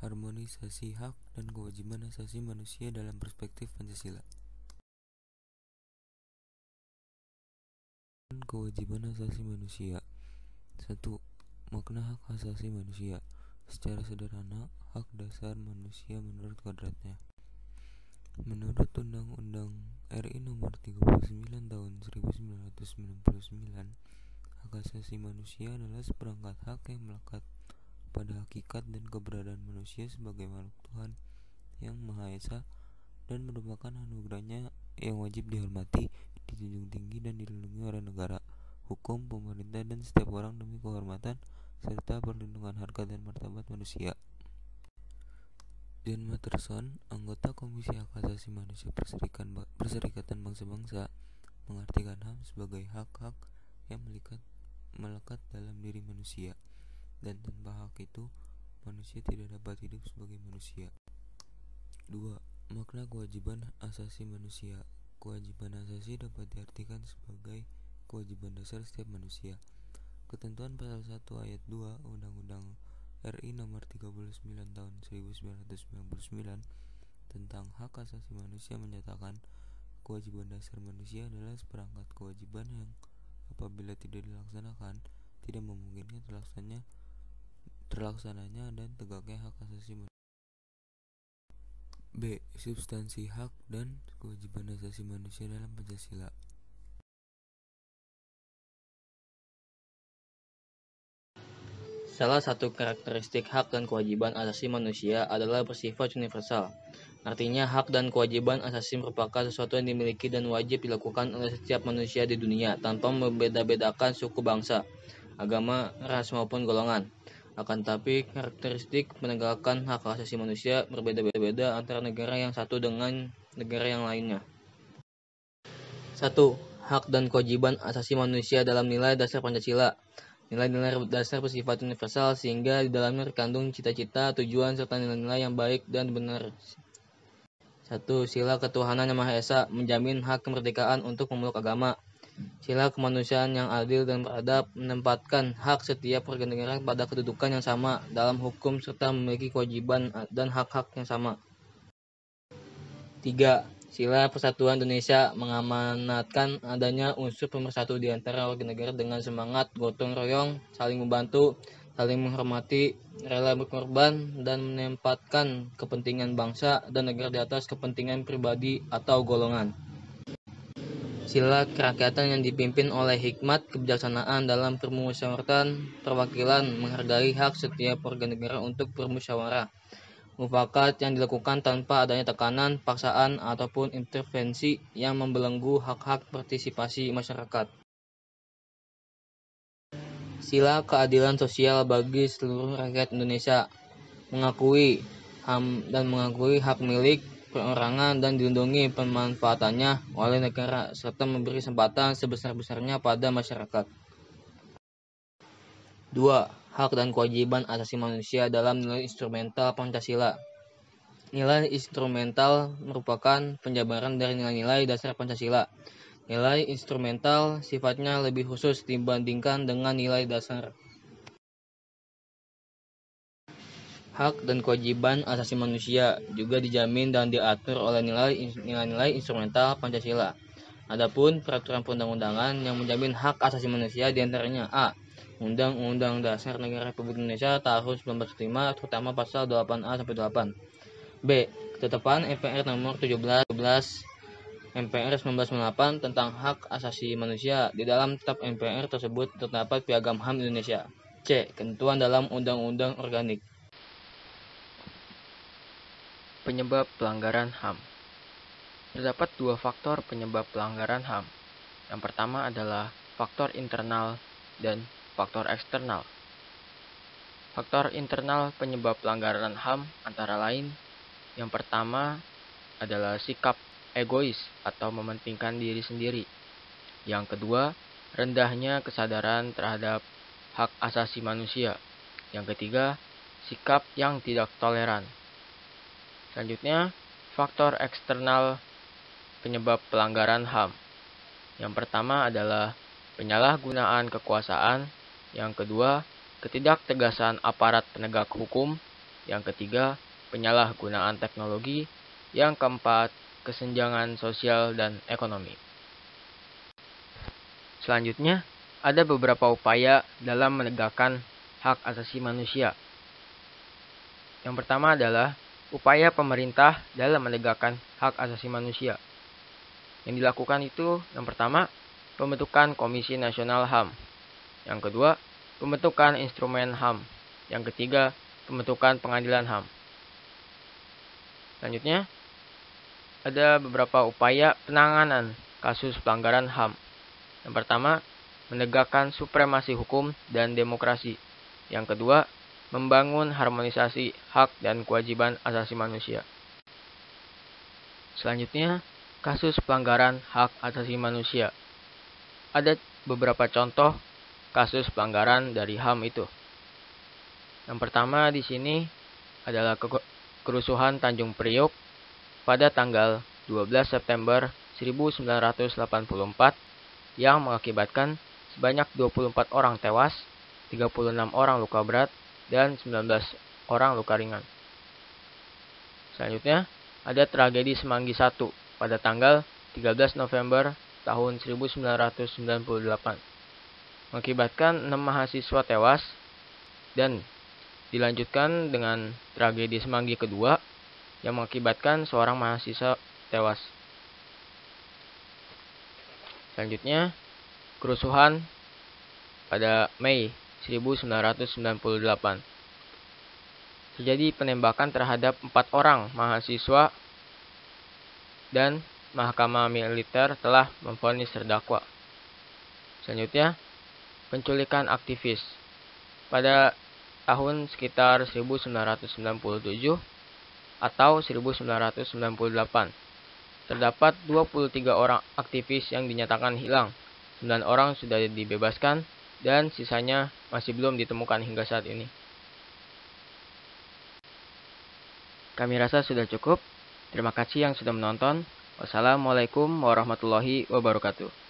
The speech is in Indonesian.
harmonisasi hak dan kewajiban asasi manusia dalam perspektif Pancasila. Kewajiban asasi manusia. 1. Makna hak asasi manusia. Secara sederhana, hak dasar manusia menurut kodratnya. Menurut Undang-Undang RI Nomor 39 Tahun 1999, hak asasi manusia adalah seperangkat hak yang melekat pada hakikat dan keberadaan manusia sebagai makhluk Tuhan yang Maha Esa dan merupakan anugerahnya yang wajib dihormati, dijunjung tinggi dan dilindungi oleh negara, hukum, pemerintah, dan setiap orang demi kehormatan serta perlindungan harkat dan martabat manusia. John Matterson, anggota Komisi Hak Asasi Manusia Perserikatan Bangsa-Bangsa, mengartikan HAM sebagai hak-hak yang melekat dalam diri manusia, dan tanpa hak itu, manusia tidak dapat hidup sebagai manusia. 2. Makna kewajiban asasi manusia. Kewajiban asasi dapat diartikan sebagai kewajiban dasar setiap manusia. Ketentuan pasal 1 ayat 2 Undang-Undang RI Nomor 39 Tahun 1999 tentang hak asasi manusia menyatakan kewajiban dasar manusia adalah seperangkat kewajiban yang apabila tidak dilaksanakan tidak memungkinkan terlaksananya dan tegaknya hak asasi manusia. B. Substansi hak dan kewajiban asasi manusia dalam Pancasila. Salah satu karakteristik hak dan kewajiban asasi manusia adalah bersifat universal. Artinya, hak dan kewajiban asasi merupakan sesuatu yang dimiliki dan wajib dilakukan oleh setiap manusia di dunia tanpa membeda-bedakan suku, bangsa, agama, ras maupun golongan. Akan tetapi, karakteristik penegakan hak asasi manusia berbeda-beda antara negara yang satu dengan negara yang lainnya. 1. Hak dan kewajiban asasi manusia dalam nilai dasar Pancasila. Nilai-nilai dasar bersifat universal sehingga di dalamnya terkandung cita-cita, tujuan, serta nilai-nilai yang baik dan benar. 1. Sila ketuhanan yang Maha Esa menjamin hak kemerdekaan untuk memeluk agama. Sila kemanusiaan yang adil dan beradab menempatkan hak setiap warga negara pada kedudukan yang sama dalam hukum serta memiliki kewajiban dan hak-hak yang sama. 3. Sila Persatuan Indonesia mengamanatkan adanya unsur pemersatu di antara warga negara dengan semangat gotong royong, saling membantu, saling menghormati, rela berkorban, dan menempatkan kepentingan bangsa dan negara di atas kepentingan pribadi atau golongan. Sila kerakyatan yang dipimpin oleh hikmat kebijaksanaan dalam permusyawaratan perwakilan, menghargai hak setiap warga negara untuk bermusyawarah, mufakat yang dilakukan tanpa adanya tekanan, paksaan, ataupun intervensi yang membelenggu hak-hak partisipasi masyarakat. Sila keadilan sosial bagi seluruh rakyat Indonesia, mengakui HAM dan mengakui hak milik perorangan dan dilindungi pemanfaatannya oleh negara serta memberi kesempatan sebesar-besarnya pada masyarakat. 2. Hak dan kewajiban asasi manusia dalam nilai instrumental Pancasila. Nilai instrumental merupakan penjabaran dari nilai-nilai dasar Pancasila. Nilai instrumental sifatnya lebih khusus dibandingkan dengan nilai dasar. Hak dan kewajiban asasi manusia juga dijamin dan diatur oleh nilai-nilai instrumental Pancasila. Adapun peraturan perundang-undangan yang menjamin hak asasi manusia diantaranya A. Undang-Undang Dasar Negara Republik Indonesia tahun 1945 terutama pasal 8A sampai 8. B. Ketetapan MPR nomor 17 MPR 1998 tentang hak asasi manusia. Di dalam Kitab MPR tersebut terdapat Piagam HAM Indonesia. C. Ketentuan dalam Undang-Undang Organik. Penyebab pelanggaran HAM. Terdapat dua faktor penyebab pelanggaran HAM. Yang pertama adalah faktor internal dan faktor eksternal. Faktor internal penyebab pelanggaran HAM antara lain: yang pertama adalah sikap egois atau mementingkan diri sendiri. Yang kedua, rendahnya kesadaran terhadap hak asasi manusia. Yang ketiga, sikap yang tidak toleran. Selanjutnya, faktor eksternal penyebab pelanggaran HAM. Yang pertama adalah penyalahgunaan kekuasaan. Yang kedua, ketidaktegasan aparat penegak hukum. Yang ketiga, penyalahgunaan teknologi. Yang keempat, kesenjangan sosial dan ekonomi. Selanjutnya, ada beberapa upaya dalam menegakkan hak asasi manusia. Yang pertama adalah upaya pemerintah dalam menegakkan hak asasi manusia. Yang dilakukan itu, yang pertama, pembentukan Komisi Nasional HAM. Yang kedua, pembentukan instrumen HAM. Yang ketiga, pembentukan pengadilan HAM. Selanjutnya, ada beberapa upaya penanganan kasus pelanggaran HAM. Yang pertama, menegakkan supremasi hukum dan demokrasi. Yang kedua, membangun harmonisasi hak dan kewajiban asasi manusia. Selanjutnya, kasus pelanggaran hak asasi manusia. Ada beberapa contoh kasus pelanggaran dari HAM itu. Yang pertama di sini adalah kerusuhan Tanjung Priok pada tanggal 12 September 1984 yang mengakibatkan sebanyak 24 orang tewas, 36 orang luka berat, dan 19 orang luka ringan. Selanjutnya, ada tragedi Semanggi I pada tanggal 13 November tahun 1998 mengakibatkan 6 mahasiswa tewas, dan dilanjutkan dengan tragedi Semanggi kedua yang mengakibatkan seorang mahasiswa tewas. Selanjutnya, kerusuhan pada Mei 1998. Terjadi penembakan terhadap 4 orang mahasiswa dan Mahkamah Militer telah memvonis terdakwa. Selanjutnya, penculikan aktivis. Pada tahun sekitar 1997 atau 1998, terdapat 23 orang aktivis yang dinyatakan hilang. 9 orang sudah dibebaskan dan sisanya masih belum ditemukan hingga saat ini. Kami rasa sudah cukup. Terima kasih yang sudah menonton. Wassalamualaikum warahmatullahi wabarakatuh.